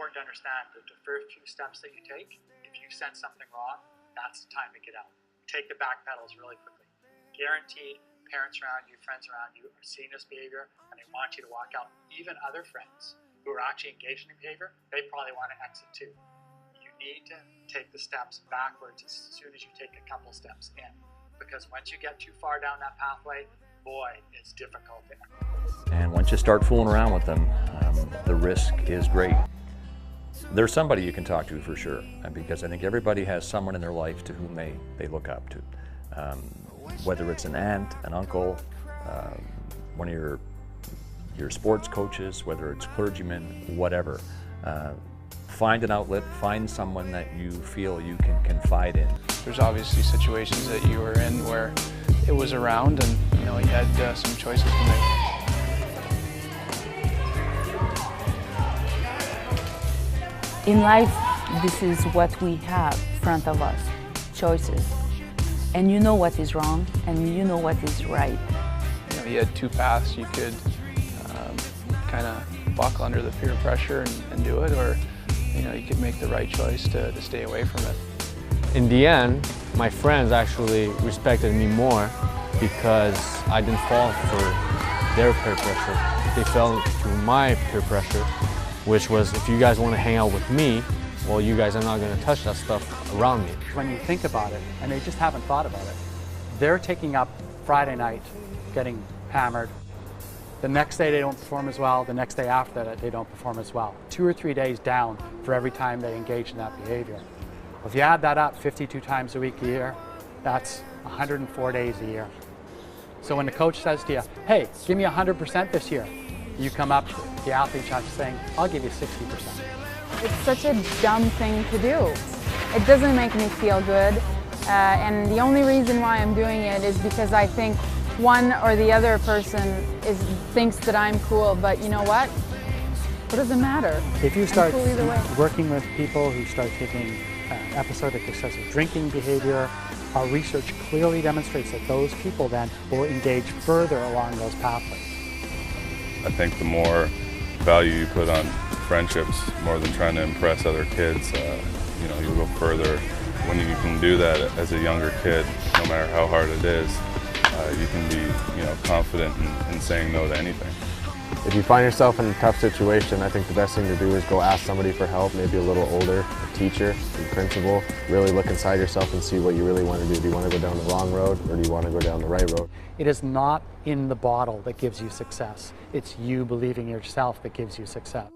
important to understand that the first few steps that you take, if you sense something wrong, that's the time to get out. Take the back pedals really quickly. Guaranteed, parents around you, friends around you are seeing this behavior and they want you to walk out. Even other friends who are actually engaged in the behavior, they probably want to exit too. You need to take the steps backwards as soon as you take a couple steps in. Because once you get too far down that pathway, boy, it's difficult. And once you start fooling around with them, the risk is great. There's somebody you can talk to for sure, because I think everybody has someone in their life to whom they look up to. Whether it's an aunt, an uncle, one of your sports coaches, whether it's clergymen, whatever. Find an outlet, find someone that you feel you can confide in. There's obviously situations that you were in where it was around and you had some choices to make. In life, this is what we have in front of us, choices. And you know what is wrong and you know what is right. You had two paths. You could kind of buckle under the peer pressure and do it, or you could make the right choice to stay away from it. In the end, my friends actually respected me more because I didn't fall for their peer pressure. They fell to my peer pressure, which was, if you guys want to hang out with me, well, you guys are not going to touch that stuff around me. When you think about it, and they just haven't thought about it, they're taking up Friday night, getting hammered. The next day they don't perform as well, the next day after that they don't perform as well. 2 or 3 days down for every time they engage in that behavior. If you add that up 52 times a week a year, that's 104 days a year. So when the coach says to you, hey, give me 100% this year, you come up, the athlete starts saying, I'll give you 60%. It's such a dumb thing to do. It doesn't make me feel good, and the only reason why I'm doing it is because I think one or the other person thinks that I'm cool, but you know what? What does it matter? If you start cool either way. working with people who start taking episodic excessive drinking behavior, our research clearly demonstrates that those people then will engage further along those pathways. I think the more value you put on friendships, more than trying to impress other kids, you'll go further. When you can do that as a younger kid, no matter how hard it is, you can be confident in saying no to anything. If you find yourself in a tough situation, I think the best thing to do is go ask somebody for help, maybe a little older, a teacher, a principal. Really look inside yourself and see what you really want to do. Do you want to go down the wrong road, or do you want to go down the right road? It is not in the bottle that gives you success. It's you believing in yourself that gives you success.